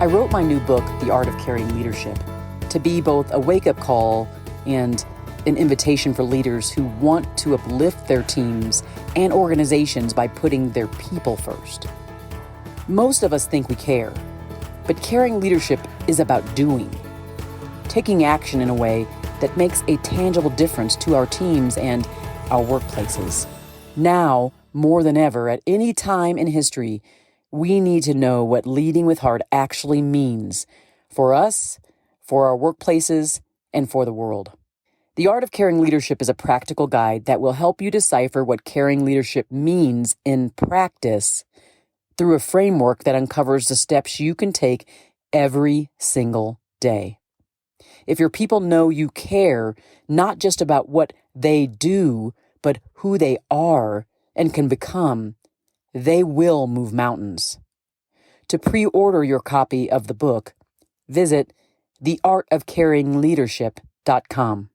I wrote my new book, The Art of Caring Leadership, to be both a wake-up call and an invitation for leaders who want to uplift their teams and organizations by putting their people first. Most of us think we care, but caring leadership is about doing, taking action in a way that makes a tangible difference to our teams and our workplaces. Now, more than ever, at any time in history, we need to know what leading with heart actually means for us, for our workplaces, and for the world. The Art of Caring Leadership is a practical guide that will help you decipher what caring leadership means in practice through a framework that uncovers the steps you can take every single day. If your people know you care, not just about what they do, but who they are and can become, they will move mountains. To pre-order your copy of the book, visit theartofcaringleadership.com.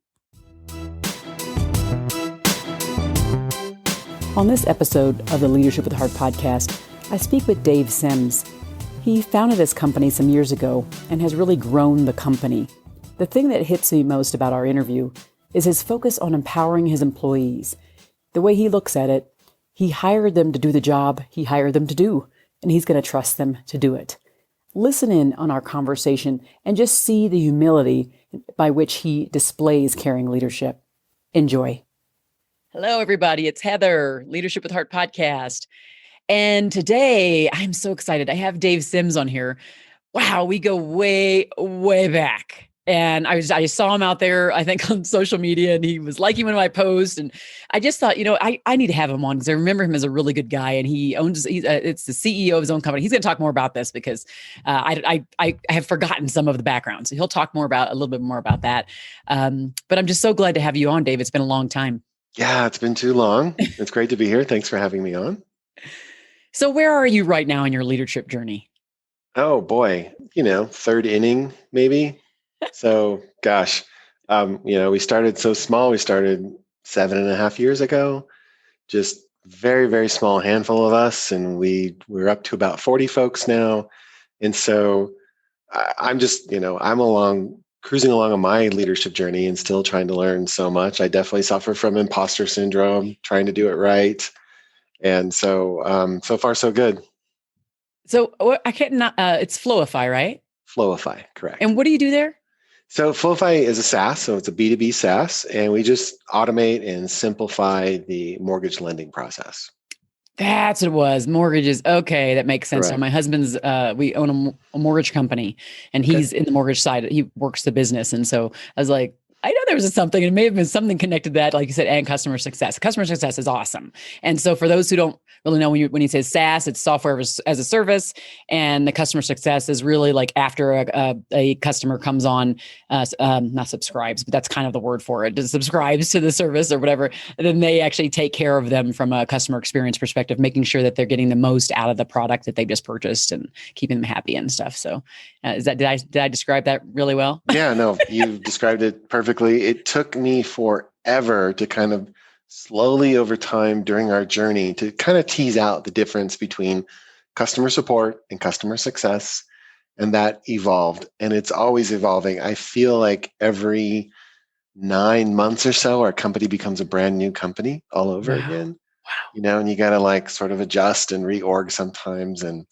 On this episode of the Leadership with Heart podcast, I speak with Dave Sims. He founded his company some years ago and has really grown the company. The thing that hits me most about our interview is his focus on empowering his employees. The way he looks at it, he hired them to do the job he hired them to do, and he's going to trust them to do it. Listen in on our conversation and just see the humility by which he displays caring leadership. Enjoy. Hello, everybody. It's Heather, Leadership with Heart podcast. And today I'm so excited. I have Dave Sims on here. Wow, we go way, way back. And I saw him out there, I think on social media, and he was liking one of my posts. And I just thought, I need to have him on because I remember him as a really good guy. And it's the CEO of his own company. He's going to talk more about this because I have forgotten some of the background. So he'll talk a little bit more about that. But I'm just so glad to have you on, Dave. It's been a long time. Yeah, it's been too long. It's great to be here. Thanks for having me on. So where are you right now in your leadership journey? Oh boy, third inning maybe. So gosh, we started so small. We started 7.5 years ago, just very, very small handful of us. And we're up to about 40 folks now. And so I'm just, I'm cruising along on my leadership journey and still trying to learn so much. I definitely suffer from imposter syndrome, trying to do it right. And so, so far, so good. So it's Floify, right? Floify, correct. And what do you do there? So Floify is a SaaS, so it's a B2B SaaS, and we just automate and simplify the mortgage lending process. That's what it was. Mortgages. Okay, that makes sense. Correct. So my husband's, we own a mortgage company, and he's in the mortgage side. He works the business. And so I was like, I know there was something, and it may have been something connected to that, like you said, and customer success. Customer success is awesome. And so for those who don't really know, when he says SaaS, it's software as a service, and the customer success is really like after a customer comes on, not subscribes, but that's kind of the word for it, subscribes to the service or whatever, and then they actually take care of them from a customer experience perspective, making sure that they're getting the most out of the product that they've just purchased and keeping them happy and stuff. So did I describe that really well? Yeah, no, you described it perfectly. It took me forever to kind of slowly over time during our journey to kind of tease out the difference between customer support and customer success. And that evolved, and it's always evolving. I feel like every 9 months or so, our company becomes a brand new company all over again. Wow. And you got to like sort of adjust and reorg sometimes. And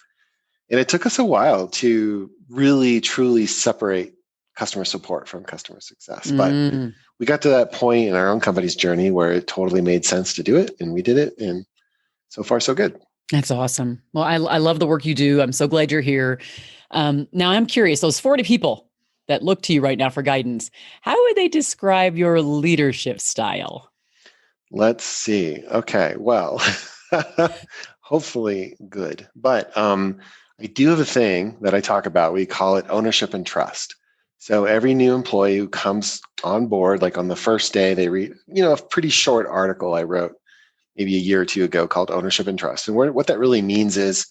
it took us a while to really, truly separate customer support from customer success. But we got to that point in our own company's journey where it totally made sense to do it, and we did it. And so far, so good. That's awesome. Well, I love the work you do. I'm so glad you're here. Now I'm curious, those 40 people that look to you right now for guidance, how would they describe your leadership style? Let's see. Okay. Well, hopefully good. But I do have a thing that I talk about. We call it ownership and trust. So every new employee who comes on board, like on the first day, they read, a pretty short article I wrote maybe a year or two ago called Ownership and Trust. And what that really means is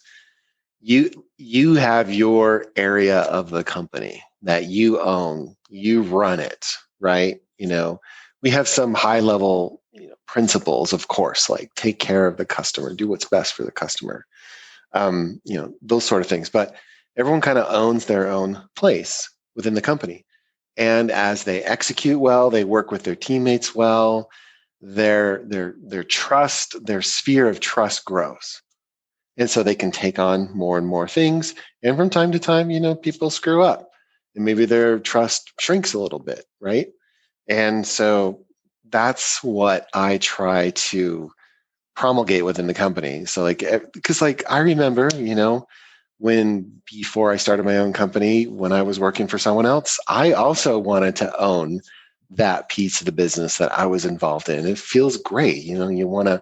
you have your area of the company that you own, you run it, right? We have some high level principles, of course, like take care of the customer, do what's best for the customer, those sort of things. But everyone kind of owns their own place within the company. And as they execute well, they work with their teammates well, their trust, their sphere of trust grows. And so they can take on more and more things. And from time to time, people screw up and maybe their trust shrinks a little bit, right? And so that's what I try to promulgate within the company. So because I remember, when before I started my own company, when I was working for someone else, I also wanted to own that piece of the business that I was involved in. It feels great. You want to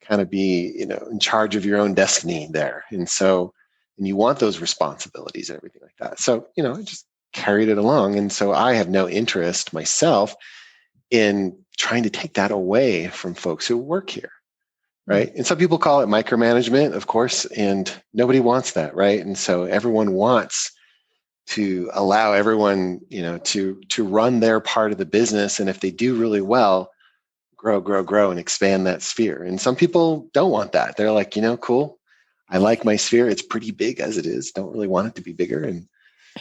kind of be, in charge of your own destiny there. And you want those responsibilities and everything like that. So, I just carried it along. And so I have no interest myself in trying to take that away from folks who work here. Right. And some people call it micromanagement, of course, and nobody wants that. Right. And so everyone wants to allow everyone, to run their part of the business. And if they do really well, grow and expand that sphere. And some people don't want that. They're like, cool. I like my sphere. It's pretty big as it is. Don't really want it to be bigger. And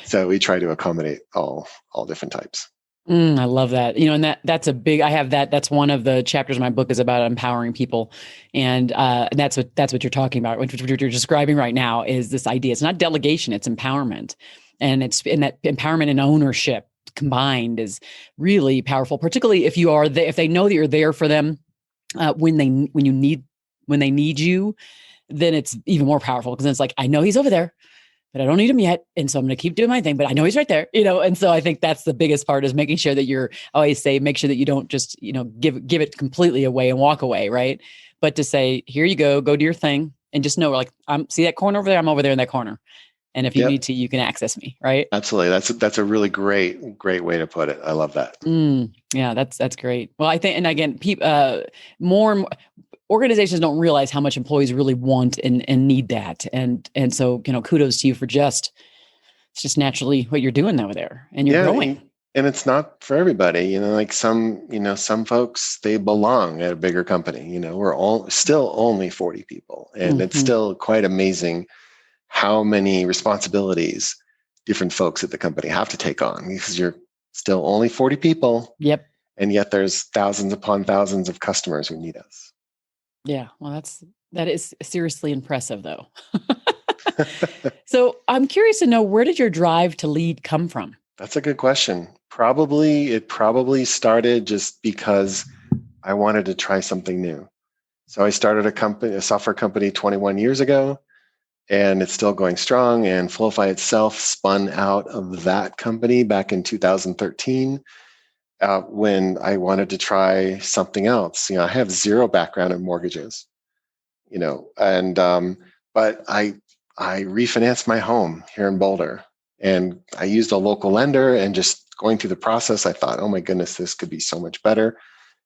so we try to accommodate all different types. I love that. And that's a big, I have that. That's one of the chapters of my book is about empowering people. And that's what you're talking about. What you're describing right now is this idea. It's not delegation, it's empowerment. And it's in that empowerment and ownership combined is really powerful, particularly if you are there, if they know that you're there for them when they need you, then it's even more powerful because it's like, I know he's over there, but I don't need him yet. And so I'm going to keep doing my thing, but I know he's right there, And so I think that's the biggest part is making sure that I always say, make sure that you don't just, give it completely away and walk away. Right. But to say, here you go do your thing. And just know see that corner over there. I'm over there in that corner. And if you need to, you can access me. Right. Absolutely. That's a really great way to put it. I love that. Yeah, that's great. Well, I think, and again, more and more, organizations don't realize how much employees really want and need that. And so, kudos to you for it's just naturally what you're doing over there and you're growing. And it's not for everybody, some folks, they belong at a bigger company, we're still only 40 people and it's still quite amazing how many responsibilities different folks at the company have to take on because you're still only 40 people. Yep. And yet there's thousands upon thousands of customers who need us. Yeah. Well, that is seriously impressive though. So I'm curious to know, where did your drive to lead come from? That's a good question. It probably started just because I wanted to try something new. So I started a software company 21 years ago, and it's still going strong. And Floify itself spun out of that company back in 2013 when I wanted to try something else. I have zero background in mortgages, but I refinanced my home here in Boulder, and I used a local lender, and just going through the process, I thought, oh my goodness, this could be so much better.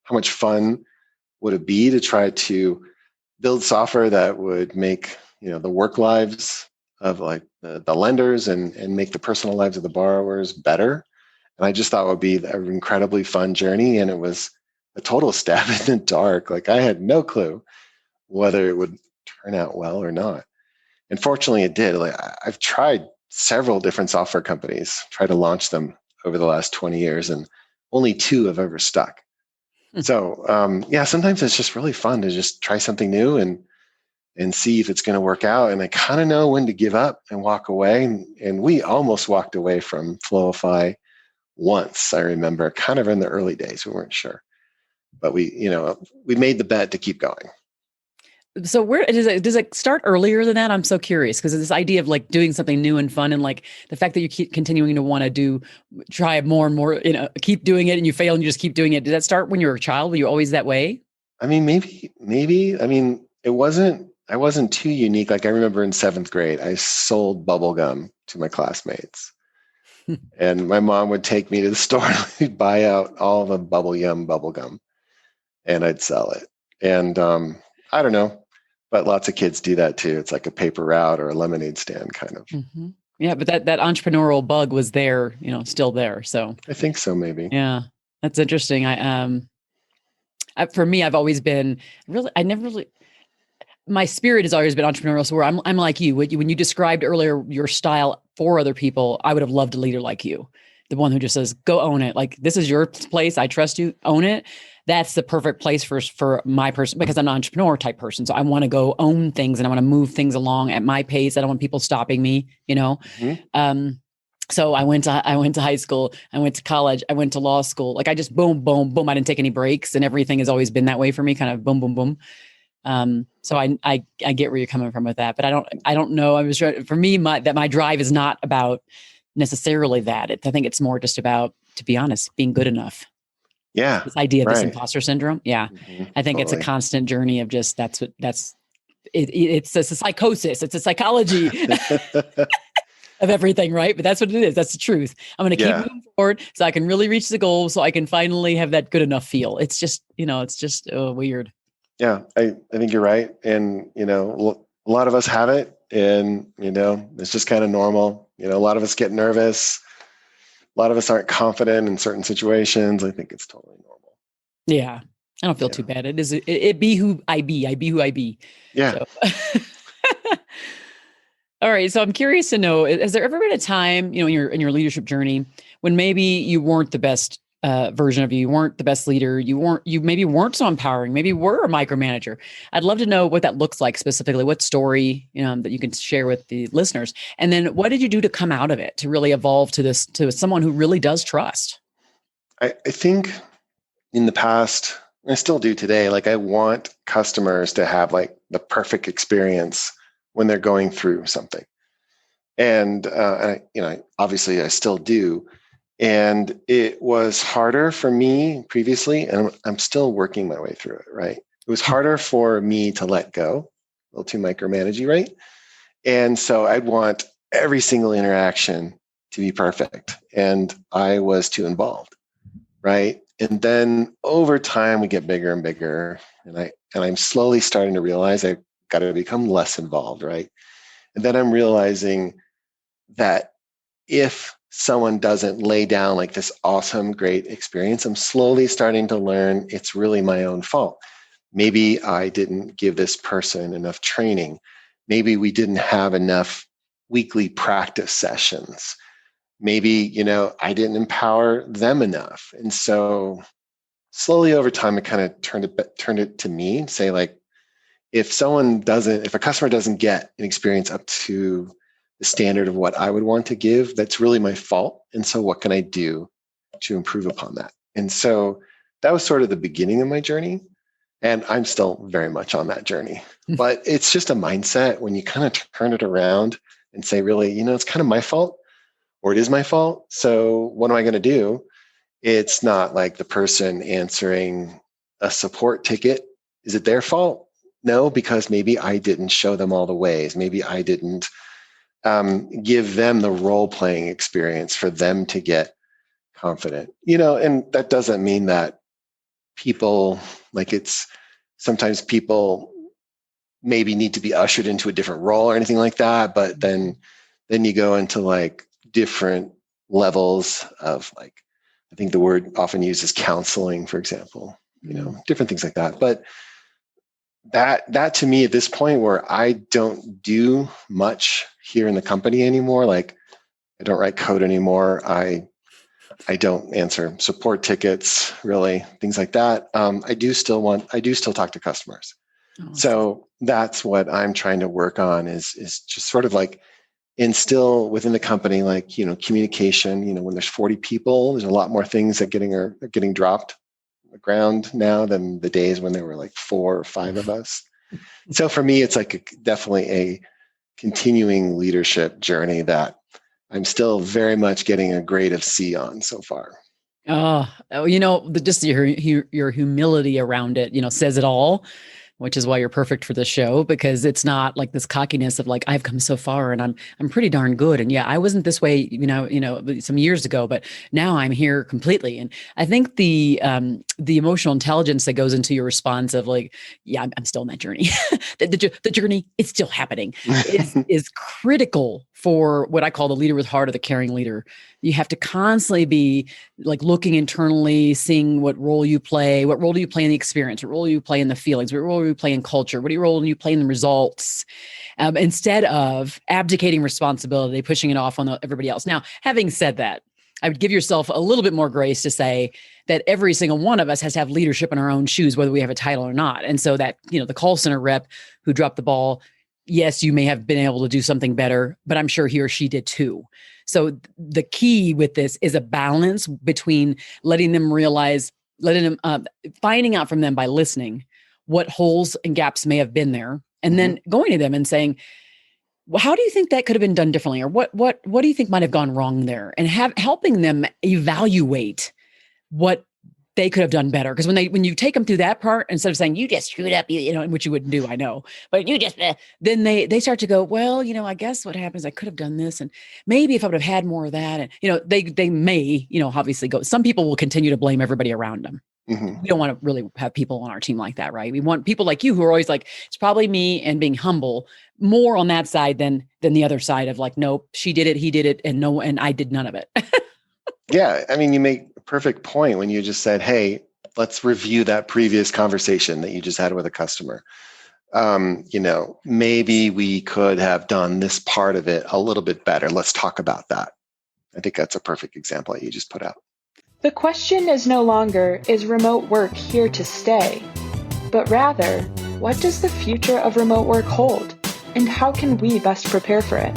How much fun would it be to try to build software that would make, the work lives of the lenders and make the personal lives of the borrowers better. And I just thought it would be an incredibly fun journey. And it was a total stab in the dark. I had no clue whether it would turn out well or not. And fortunately it did. I've tried several different software companies, tried to launch them over the last 20 years, and only 2 have ever stuck. So sometimes it's just really fun to just try something new and see if it's going to work out. And I kind of know when to give up and walk away. And we almost walked away from Floify once, I remember, kind of in the early days. We weren't sure, but we made the bet to keep going. So where does it start earlier than that? I'm so curious because this idea of doing something new and fun, and the fact that you keep continuing to want to try more and more, keep doing it, and you fail and you just keep doing it. Did that start when you were a child? Were you always that way? I mean, maybe. I mean, I wasn't too unique. I remember in 7th grade, I sold bubble gum to my classmates. And my mom would take me to the store and we'd buy out all the bubble gum, and I'd sell it. And I don't know, but lots of kids do that too. It's like a paper route or a lemonade stand kind of. Mm-hmm. Yeah, but that entrepreneurial bug was there, still there. So I think so, maybe. Yeah, that's interesting. For me, I've always been I never really. my spirit has always been entrepreneurial. So where I'm like you, when you described earlier your style for other people, I would have loved a leader like you, the one who just says, go own it. Like, this is your place. I trust you, own it. That's the perfect place for my person, because I'm an entrepreneur type person. So I want to go own things and I want to move things along at my pace. I don't want people stopping me, So I went to high school, I went to college, I went to law school. Like, I just boom, boom, boom. I didn't take any breaks, and everything has always been that way for me, kind of boom, boom, boom. So I get where you're coming from with that, but I don't know. I was trying, for me, my drive is not about necessarily that. I think it's more just about, to be honest, being good enough. Yeah. This idea of right. this imposter syndrome. Yeah. Mm-hmm, I think it's a constant journey of just, it's a psychosis. It's a psychology of everything. Right. But that's what it is. That's the truth. I'm going to keep moving forward so I can really reach the goal. So I can finally have that good enough feel. It's just, weird. Yeah, I think you're right. And, a lot of us have it, and, it's just kind of normal. A lot of us get nervous. A lot of us aren't confident in certain situations. I think it's totally normal. Yeah. I don't feel too bad. It be who I be. I be who I be. Yeah. So. All right. So I'm curious to know, has there ever been a time, in your leadership journey when maybe you weren't the best version of you? You weren't the best leader. You maybe weren't so empowering. Maybe were a micromanager. I'd love to know what that looks like specifically. What story, that you can share with the listeners, and then what did you do to come out of it to really evolve to someone who really does trust? I think in the past, I still do today. Like, I want customers to have like the perfect experience when they're going through something, and obviously I still do. And it was harder for me previously, and I'm still working my way through it, right? It was harder for me to let go, a little too micromanagey, right? And so I'd want every single interaction to be perfect, and I was too involved, right? And then over time, we get bigger and bigger, and I'm slowly starting to realize I've got to become less involved, right? And then I'm realizing that if someone doesn't lay down like this awesome, great experience, I'm slowly starting to learn it's really my own fault. Maybe I didn't give this person enough training. Maybe we didn't have enough weekly practice sessions. Maybe, I didn't empower them enough. And so slowly over time, I kind of turned it to me and say, like, if a customer doesn't get an experience up to the standard of what I would want to give, that's really my fault. And so what can I do to improve upon that? And so that was sort of the beginning of my journey. And I'm still very much on that journey. But it's just a mindset when you kind of turn it around and say, really, it's kind of my fault, or it is my fault. So what am I going to do? It's not like the person answering a support ticket. Is it their fault? No, because maybe I didn't show them all the ways. Maybe I didn't give them the role-playing experience for them to get confident. And that doesn't mean that people, sometimes people maybe need to be ushered into a different role or anything like that. But then you go into like different levels of, like, I think the word often used is counseling, for example, different things like that. But that to me at this point, where I don't do much here in the company anymore, like I don't write code anymore. I don't answer support tickets, really, things like that. I do still talk to customers. Awesome. So that's what I'm trying to work on is just sort of like instill within the company, like, communication. When there's 40 people, there's a lot more things that are getting dropped on the ground now than the days when there were like 4 or 5 of us. So for me, it's like definitely a continuing leadership journey that I'm still very much getting a grade of C on so far. Just your humility around it, says it all, which is why you're perfect for this show, because it's not like this cockiness of like, I've come so far and I'm pretty darn good. And yeah, I wasn't this way, some years ago, but now I'm here completely. And I think the emotional intelligence that goes into your response of like, yeah, I'm still in that journey. the journey, it's still happening, is critical for what I call the leader with heart, or the caring leader. You have to constantly be like looking internally, seeing what role do you play in the experience, what role do you play in the feelings, what role do we play in culture? What role do you play in the results? Instead of abdicating responsibility, pushing it off on everybody else. Now, having said that, I would give yourself a little bit more grace to say that every single one of us has to have leadership in our own shoes, whether we have a title or not. And so that, the call center rep who dropped the ball, yes, you may have been able to do something better, but I'm sure he or she did too. So the key with this is a balance between letting them realize, finding out from them by listening what holes and gaps may have been there, and then going to them and saying, well, how do you think that could have been done differently? Or what do you think might have gone wrong there? And helping them evaluate what they could have done better. Because when you take them through that part, instead of saying, you just screwed up, which you wouldn't do, I know, but you just, then they start to go, well, I guess what happens, I could have done this. And maybe if I would have had more of that. And, they may, obviously go, some people will continue to blame everybody around them. We don't want to really have people on our team like that, right? We want people like you who are always like, it's probably me, and being humble more on that side than the other side of like, nope, she did it, he did it, and I did none of it. Yeah. I mean, you make a perfect point when you just said, hey, let's review that previous conversation that you just had with a customer. Maybe we could have done this part of it a little bit better. Let's talk about that. I think that's a perfect example that you just put out. The question is no longer, is remote work here to stay? But rather, what does the future of remote work hold? And how can we best prepare for it?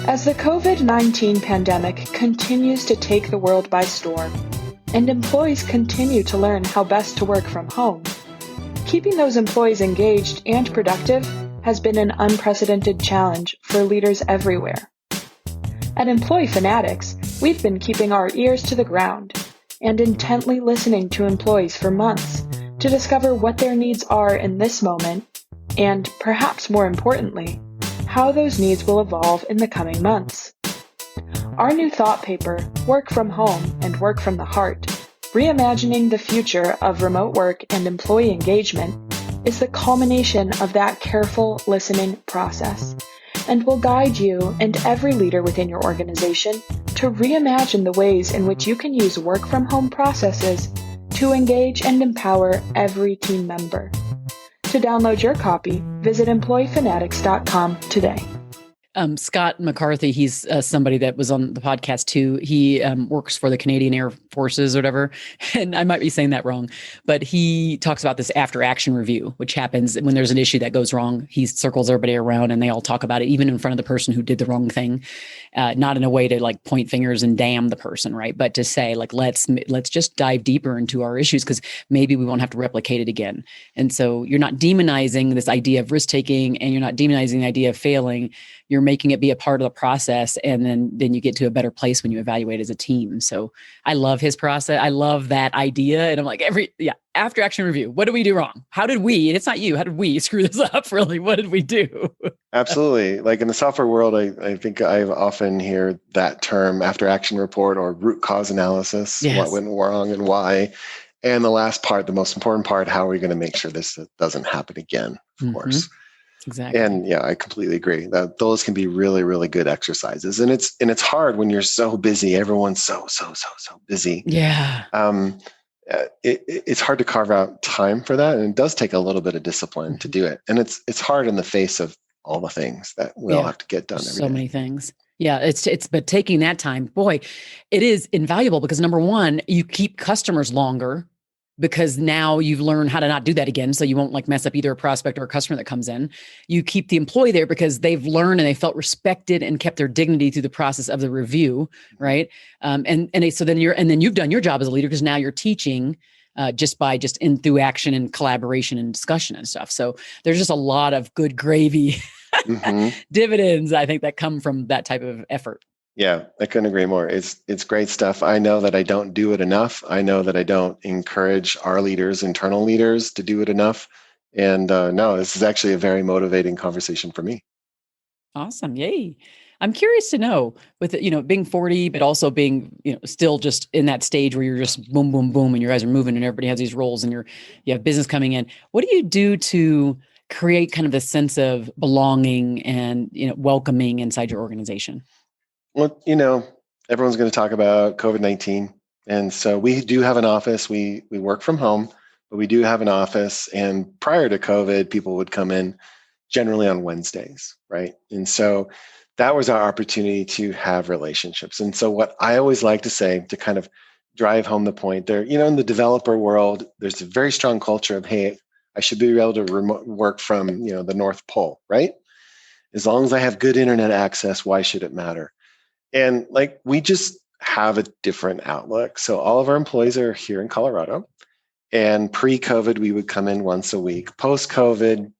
As the COVID-19 pandemic continues to take the world by storm, and employees continue to learn how best to work from home, keeping those employees engaged and productive has been an unprecedented challenge for leaders everywhere. At Employee Fanatics, we've been keeping our ears to the ground and intently listening to employees for months to discover what their needs are in this moment, and perhaps more importantly, how those needs will evolve in the coming months. Our new thought paper, Work from Home and Work from the Heart, Reimagining the Future of Remote Work and Employee Engagement, is the culmination of that careful listening process, and will guide you and every leader within your organization to reimagine the ways in which you can use work from home processes to engage and empower every team member. To download your copy, visit employeefanatics.com today. Scott McCarthy, he's somebody that was on the podcast too. He works for the Canadian Air Forces or whatever. And I might be saying that wrong, but he talks about this after action review, which happens when there's an issue that goes wrong. He circles everybody around and they all talk about it, even in front of the person who did the wrong thing. Not in a way to like point fingers and damn the person, right? But to say like, let's just dive deeper into our issues because maybe we won't have to replicate it again. And so you're not demonizing this idea of risk taking, and you're not demonizing the idea of failing. You're making it be a part of the process. And then you get to a better place when you evaluate as a team. So I love his process. I love that idea. And I'm like, after action review, what did we do wrong? How did we, and it's not you, how did we screw this up really? What did we do? Absolutely. Like in the software world, I think I often hear that term after action report or root cause analysis, yes. What went wrong and why. And the last part, the most important part, how are we going to make sure this doesn't happen again, of course. Exactly. And yeah, I completely agree that those can be really, really good exercises. And it's hard when you're so busy. Everyone's so busy. Yeah. It's hard to carve out time for that. And it does take a little bit of discipline to do it. And it's hard in the face of all the things that we all have to get done every day. So many things. Yeah, but taking that time, boy, it is invaluable because number one, you keep customers longer because now you've learned how to not do that again. So you won't like mess up either a prospect or a customer that comes in. You keep the employee there because they've learned and they felt respected and kept their dignity through the process of the review. Right. So then you've done your job as a leader because now you're teaching through action and collaboration and discussion and stuff. So there's just a lot of good gravy dividends, I think, that come from that type of effort. Yeah, I couldn't agree more. It's great stuff. I know that I don't do it enough. I know that I don't encourage our leaders, internal leaders, to do it enough. And no, this is actually a very motivating conversation for me. Awesome. Yay. I'm curious to know, with being 40, but also being still just in that stage where you're just boom, boom, boom, and you guys are moving and everybody has these roles and you have business coming in. What do you do to create kind of this sense of belonging and welcoming inside your organization? Well, everyone's going to talk about COVID-19. And so we do have an office. We work from home, but we do have an office. And prior to COVID, people would come in generally on Wednesdays, right? And so that was our opportunity to have relationships. And so what I always like to say to kind of drive home the point there, in the developer world, there's a very strong culture of, hey, I should be able to remote work from, the North Pole, right? As long as I have good internet access, why should it matter? And we just have a different outlook. So all of our employees are here in Colorado. And pre-COVID, we would come in once a week. Post-COVID,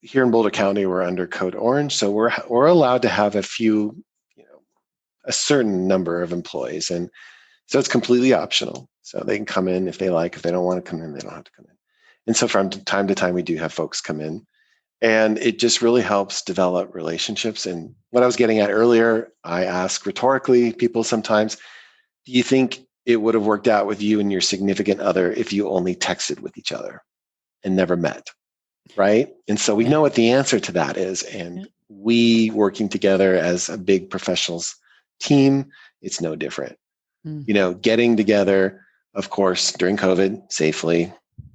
here in Boulder County, we're under Code Orange. So we're allowed to have a certain number of employees. And so it's completely optional. So they can come in if they like. If they don't want to come in, they don't have to come in. And so from time to time, we do have folks come in. And it just really helps develop relationships. And what I was getting at earlier, I ask rhetorically people sometimes, do you think it would have worked out with you and your significant other if you only texted with each other and never met? Right? And so we know what the answer to that is. And we working together as a big professionals team, it's no different. Getting together, of course, during COVID safely,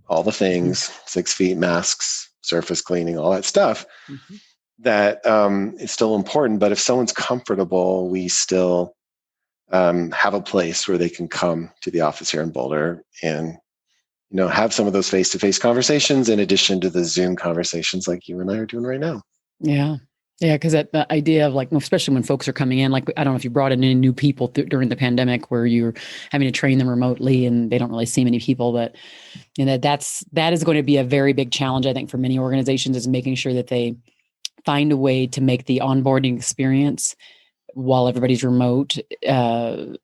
all the things, 6 feet, masks, surface cleaning, all that stuff, that is still important. But if someone's comfortable, we still have a place where they can come to the office here in Boulder and have some of those face-to-face conversations in addition to the Zoom conversations like you and I are doing right now. Yeah. Yeah. Because the idea of especially when folks are coming in, I don't know if you brought in any new people during the pandemic where you're having to train them remotely and they don't really see many people, but that is going to be a very big challenge, I think, for many organizations, is making sure that they find a way to make the onboarding experience while everybody's remote, a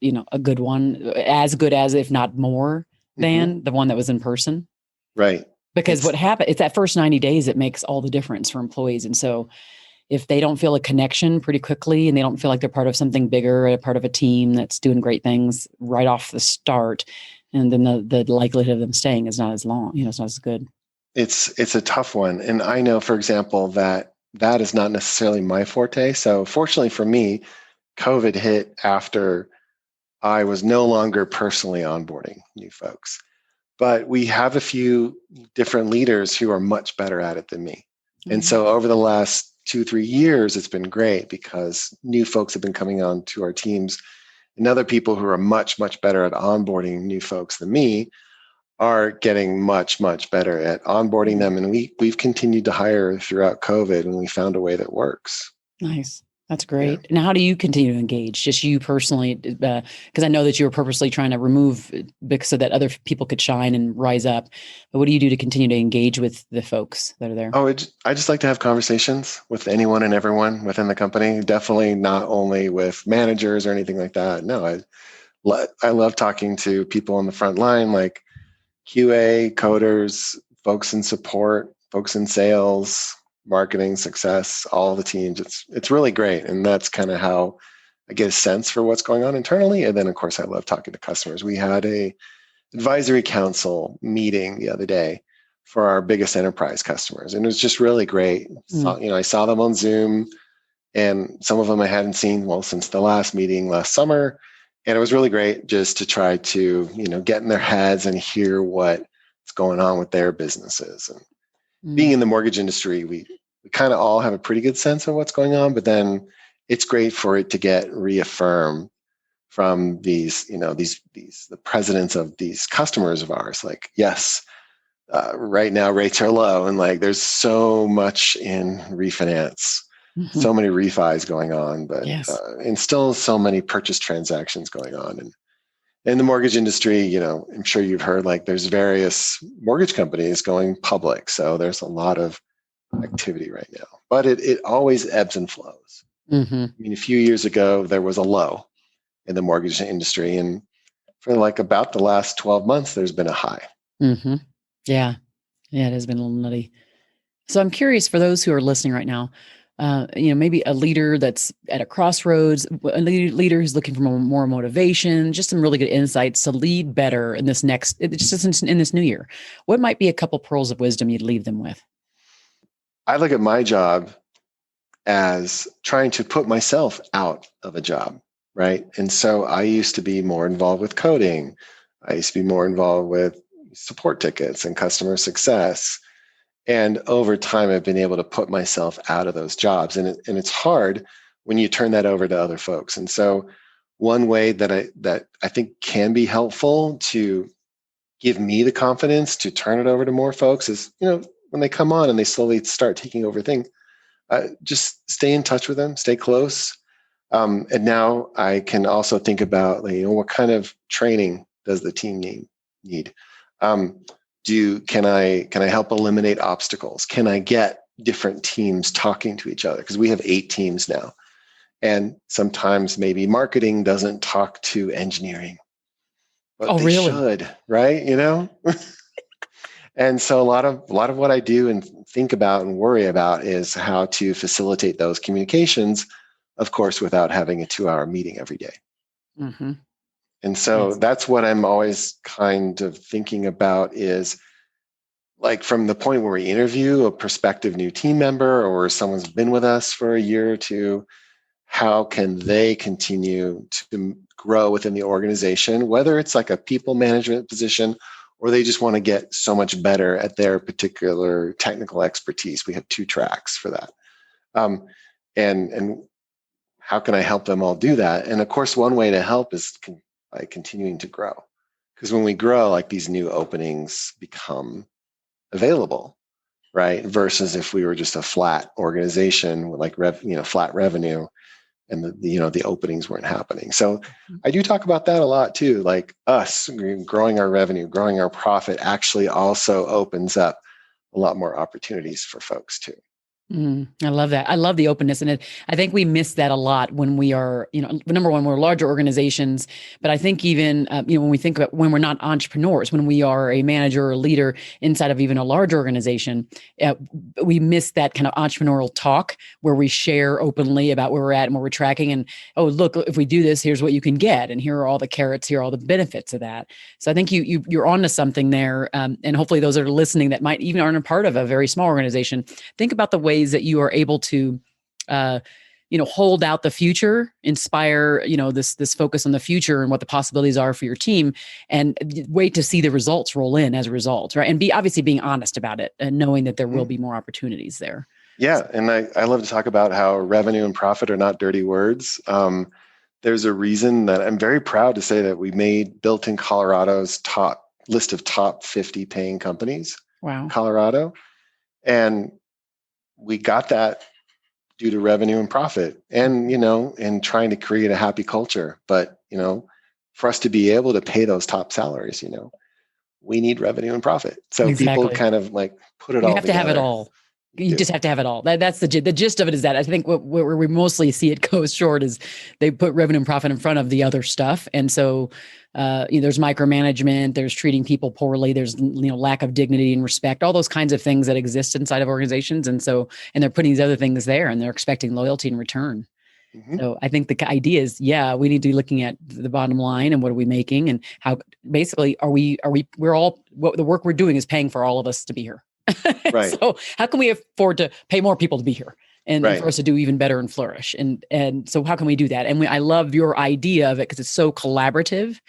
good one, as good as, if not more than the one that was in person. Right. Because what happened, it's that first 90 days that makes all the difference for employees. And so if they don't feel a connection pretty quickly and they don't feel like they're part of something bigger, a part of a team that's doing great things right off the start, and then the likelihood of them staying is not as long, it's not as good. It's a tough one. And I know, for example, that is not necessarily my forte. So fortunately for me, COVID hit after I was no longer personally onboarding new folks. But we have a few different leaders who are much better at it than me. And so over the last 2-3 years, it's been great because new folks have been coming on to our teams, and other people who are much, much better at onboarding new folks than me are getting much, much better at onboarding them. And we've continued to hire throughout COVID, and we found a way that works. Nice. That's great. Yeah. Now, how do you continue to engage? Just you personally, because I know that you were purposely trying to remove so that other people could shine and rise up. But what do you do to continue to engage with the folks that are there? I just like to have conversations with anyone and everyone within the company. Definitely not only with managers or anything like that. No, I love talking to people on the front line, like QA, coders, folks in support, folks in sales, marketing, success, all the teams. It's really great. And that's kind of how I get a sense for what's going on internally. And then, of course, I love talking to customers. We had a advisory council meeting the other day for our biggest enterprise customers. And it was just really great. I saw them on Zoom, and some of them I hadn't seen, since the last meeting last summer. And it was really great just to try to, get in their heads and hear what's going on with their businesses. And being in the mortgage industry, we kind of all have a pretty good sense of what's going on, but then it's great for it to get reaffirmed from these, the presidents of these customers of ours. Like, yes, right now rates are low, and there's so much in refinance, so many refis going on, but and still so many purchase transactions going on. And in the mortgage industry, I'm sure you've heard, there's various mortgage companies going public. So there's a lot of activity right now, but it always ebbs and flows. I mean, a few years ago, there was a low in the mortgage industry. And for about the last 12 months, there's been a high. Yeah. Yeah, it has been a little nutty. So I'm curious, for those who are listening right now, maybe a leader that's at a crossroads, a leader who's looking for more motivation, just some really good insights to lead better in this in this new year. What might be a couple pearls of wisdom you'd leave them with? I look at my job as trying to put myself out of a job, right? And so I used to be more involved with coding. I used to be more involved with, support tickets and customer success. And over time, I've been able to put myself out of those jobs. And it's hard when you turn that over to other folks. And so one way that I think can be helpful to give me the confidence to turn it over to more folks is, when they come on and they slowly start taking over things, just stay in touch with them, stay close. And now I can also think about, what kind of training does the team need? Can I help eliminate obstacles? Can I get different teams talking to each other? Because we have 8 teams now. And sometimes maybe marketing doesn't talk to engineering, but they should, right? And so a lot of what I do and think about and worry about is how to facilitate those communications, of course, without having a 2-hour meeting every day. Mm-hmm. And so that's what I'm always kind of thinking about is, like, from the point where we interview a prospective new team member or someone's been with us for a year or two, how can they continue to grow within the organization, whether it's like a people management position or they just want to get so much better at their particular technical expertise. We have 2 tracks for that. And how can I help them all do that? And of course, one way to help is by continuing to grow. Because when we grow, like, these new openings become available, right? Versus if we were just a flat organization with flat revenue and the openings weren't happening. So I do talk about that a lot too. Like, us growing our revenue, growing our profit actually also opens up a lot more opportunities for folks too. I love that. I love the openness. And I think we miss that a lot when we are, number one, we're larger organizations, but I think even, when we think about when we're not entrepreneurs, when we are a manager or a leader inside of even a large organization, we miss that kind of entrepreneurial talk where we share openly about where we're at and where we're tracking. And, oh, look, if we do this, here's what you can get. And here are all the carrots, here are all the benefits of that. So I think you're onto something there. And hopefully those that are listening that might even aren't a part of a very small organization, think about the ways that you are able to, hold out the future, inspire, this focus on the future and what the possibilities are for your team, and wait to see the results roll in as a result, right? And obviously being honest about it and knowing that there will be more opportunities there. Yeah, and I love to talk about how revenue and profit are not dirty words. There's a reason that I'm very proud to say that we made Built in Colorado's top list of top 50 paying companies. Wow. In Colorado. And we got that due to revenue and profit and, and trying to create a happy culture. But, for us to be able to pay those top salaries, we need revenue and profit. So people kind of put it all together. You have to have it all. You just have to have it all. That's the gist of it is that I think where we mostly see it go short is they put revenue and profit in front of the other stuff. And so there's micromanagement, there's treating people poorly, there's lack of dignity and respect, all those kinds of things that exist inside of organizations. And they're putting these other things there and they're expecting loyalty in return. Mm-hmm. So I think the idea is, we need to be looking at the bottom line and what are we making and how basically we're all, what the work we're doing is paying for all of us to be here. Right. So how can we afford to pay more people to be here and for us to do even better and flourish? And so how can we do that? And I love your idea of it because it's so collaborative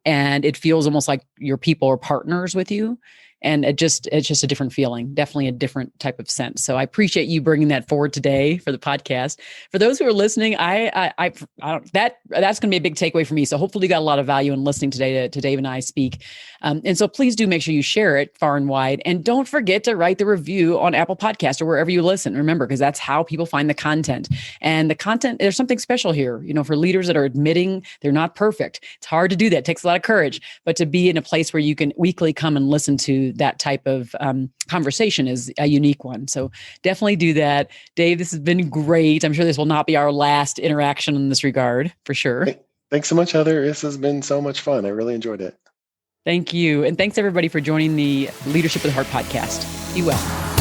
and it feels almost like your people are partners with you. And it's just a different feeling, definitely a different type of sense. So I appreciate you bringing that forward today for the podcast. For those who are listening, that's going to be a big takeaway for me. So hopefully you got a lot of value in listening today to Dave and I speak. And so please do make sure you share it far and wide. And don't forget to write the review on Apple Podcasts or wherever you listen. Remember, because that's how people find the content. And the content, there's something special here, for leaders that are admitting they're not perfect. It's hard to do that. It takes a lot of courage, but to be in a place where you can weekly come and listen to that type of conversation is a unique one. So definitely do that. Dave, this has been great. I'm sure this will not be our last interaction in this regard, for sure. Thanks so much, Heather. This has been so much fun. I really enjoyed it. Thank you. And thanks everybody for joining the Leadership with Heart podcast. Be well.